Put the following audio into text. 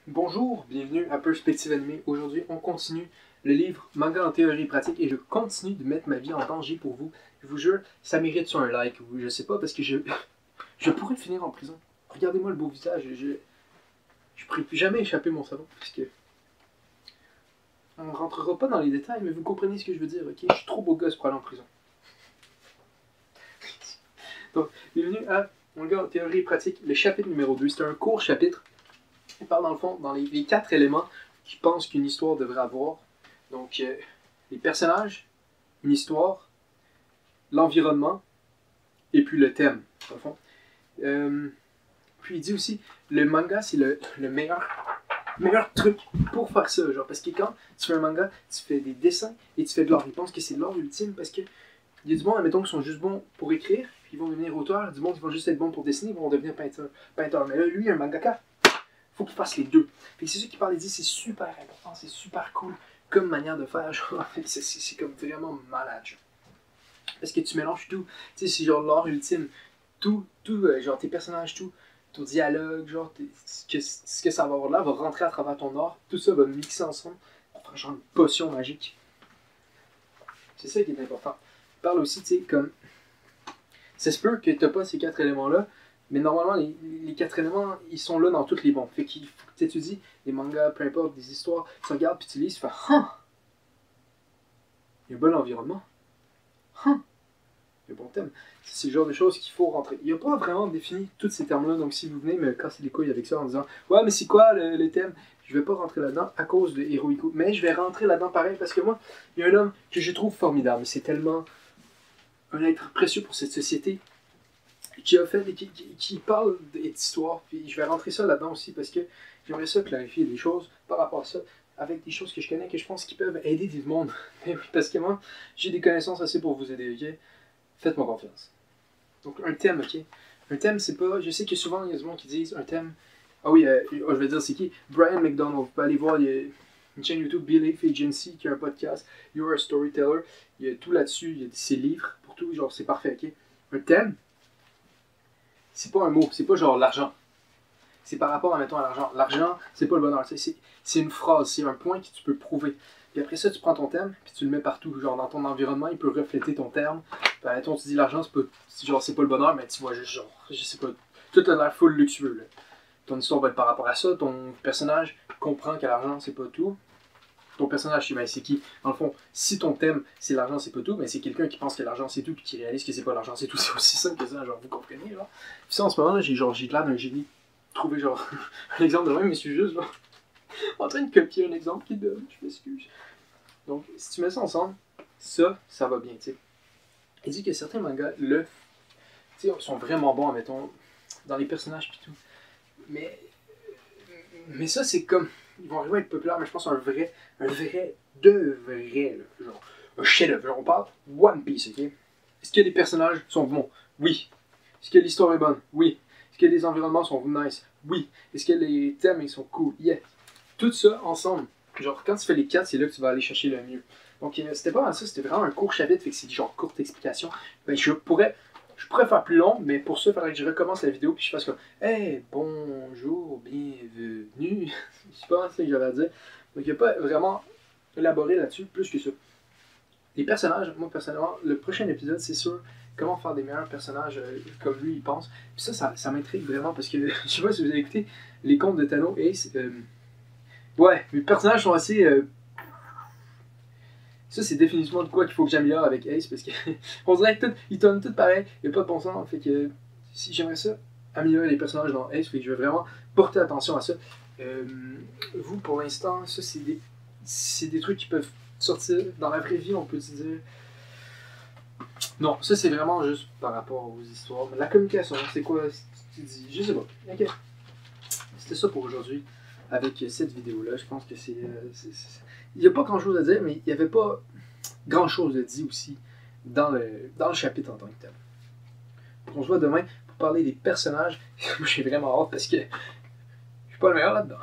Bonjour, bienvenue à Perspective Animée. Aujourd'hui, on continue le livre Manga en théorie pratique et je continue de mettre ma vie en danger pour vous. Je vous jure, ça mérite sur un like ou je sais pas parce que je pourrais finir en prison. Regardez-moi le beau visage, je pourrais plus jamais échapper mon salon parce que on ne rentrera pas dans les détails, mais vous comprenez ce que je veux dire, ok? Je suis trop beau gosse pour aller en prison. Donc, bienvenue à Manga en théorie pratique, le chapitre numéro 2. C'est un court chapitre. Il parle dans le fond, dans les 4 éléments qu'il pense qu'une histoire devrait avoir. Donc, les personnages, une histoire, l'environnement, et puis le thème, dans le fond. Puis il dit aussi, le manga, c'est le meilleur truc pour faire ça. Genre, parce que quand tu fais un manga, tu fais des dessins et tu fais de l'art. Il pense que c'est l'art ultime parce que il y a du monde, admettons, qui sont juste bons pour écrire, puis ils vont devenir auteurs. Du monde qui vont juste être bons pour dessiner, ils vont devenir peinteur. Mais là, lui, un mangaka, faut qu'il fasse les deux. Fait que c'est ça qu'il parle, il dit c'est super important, c'est super cool comme manière de faire, genre, c'est comme vraiment malade, genre. Parce que tu mélanges tout, tu sais, c'est genre l'art ultime, tout, genre tes personnages, tout, ton dialogue, genre, ce que ça va avoir là, va rentrer à travers ton art, tout ça va mixer ensemble pour faire genre une potion magique. C'est ça qui est important. Il parle aussi, tu sais, comme, ça se peut que tu n'as pas ces 4 éléments-là, mais normalement, les 4 éléments, ils sont là dans tous les bons. Fait qu'il faut que tu étudies des mangas, peu importe, des histoires, tu regardes puis tu lis, tu fais « Huh! Il y a un bon environnement. Huh! Il y a un bon thème. » C'est le genre de choses qu'il faut rentrer. Il n'y a pas vraiment défini tous ces termes-là, donc si vous venez me casser les couilles avec ça en disant « Ouais, mais c'est quoi le thème? » Je ne vais pas rentrer là-dedans à cause de Hirohiko, mais je vais rentrer là-dedans pareil parce que moi, il y a un homme que je trouve formidable. C'est tellement un être précieux pour cette société qui a fait, qui parle d'histoire, puis je vais rentrer ça là-dedans aussi parce que j'aimerais ça clarifier des choses par rapport à ça, avec des choses que je connais, que je pense qui peuvent aider tout le monde. Parce que moi, j'ai des connaissances assez pour vous aider, ok? Faites-moi confiance. Donc, un thème, ok? Un thème, c'est pas. Je sais que souvent, il y a des gens qui disent un thème. Ah oui, je vais dire c'est qui? Brian McDonald. Vous pouvez aller voir, il y a une chaîne YouTube, Belief Agency, qui a un podcast, You're a Storyteller. Il y a tout là-dessus, il y a ses livres pour tout, genre, c'est parfait, ok? Un thème, c'est pas un mot, c'est pas genre l'argent. C'est par rapport, admettons, à l'argent. L'argent, c'est pas le bonheur. C'est une phrase, c'est un point que tu peux prouver. Puis après ça, tu prends ton thème, puis tu le mets partout. Genre dans ton environnement, il peut refléter ton terme. Puis admettons, tu dis l'argent, c'est pas le bonheur, mais tu vois juste genre, je sais pas, tout a l'air full luxueux. Là. Ton histoire va être par rapport à ça. Ton personnage comprend que l'argent, c'est pas tout. Ton personnage, c'est qui? Dans le fond, si ton thème, c'est l'argent, c'est pas tout, mais c'est quelqu'un qui pense que l'argent, c'est tout, puis qui réalise que c'est pas l'argent, c'est tout. C'est aussi simple que ça, genre, vous comprenez, là? Puis ça, en ce moment, là, j'ai l'air d'un génie. Trouver, genre, un exemple de même, mais je suis juste, genre, en train de copier un exemple qui donne. Je m'excuse. Donc, si tu mets ça ensemble, ça va bien, tu sais. Il dit que certains mangas, tu sais, sont vraiment bons, mettons, dans les personnages, puis tout. Mais ça, c'est comme. Ils vont arriver à être populaires, mais je pense un vrai, de vrai, là, genre, un chef-d'œuvre. On parle One Piece, ok? Est-ce que les personnages sont bons? Oui. Est-ce que l'histoire est bonne? Oui. Est-ce que les environnements sont nice? Oui. Est-ce que les thèmes ils sont cool? Yeah. Tout ça ensemble. Genre, quand tu fais les 4, c'est là que tu vas aller chercher le mieux. Donc, c'était pas mal ça, c'était vraiment un court chapitre, fait que c'est genre courte explication. Ben, je pourrais faire plus long, mais pour ça, il faudrait que je recommence la vidéo puis je fasse comme hey, bonjour, bienvenue. C'est pas ça que j'avais à dire. Donc, il n'y a pas vraiment élaboré là-dessus plus que ça. Les personnages, moi personnellement, le prochain épisode, c'est sûr, comment faire des meilleurs personnages comme lui, il pense. Puis ça m'intrigue vraiment parce que je sais pas si vous avez écouté les contes de Tano et ouais, mes personnages sont assez. Ça, c'est définitivement de quoi qu'il faut que j'améliore avec Ace parce que on dirait que ils tournent tout pareil, il n'y a pas de bon sens. Fait que si j'aimerais ça, améliorer les personnages dans Ace, fait que je vais vraiment porter attention à ça. Vous, pour l'instant, ça, c'est des trucs qui peuvent sortir dans la vraie vie, on peut se dire. Non, ça, c'est vraiment juste par rapport aux histoires. Mais la communication, c'est quoi tu dis? Je sais pas. Ok. C'était ça pour aujourd'hui avec cette vidéo-là. Je pense que c'est. Il n'y a pas grand-chose à dire, mais il n'y avait pas grand-chose à dire aussi dans le chapitre en tant que tel. On se voit demain pour parler des personnages. Moi, j'ai vraiment hâte parce que je suis pas le meilleur là-dedans.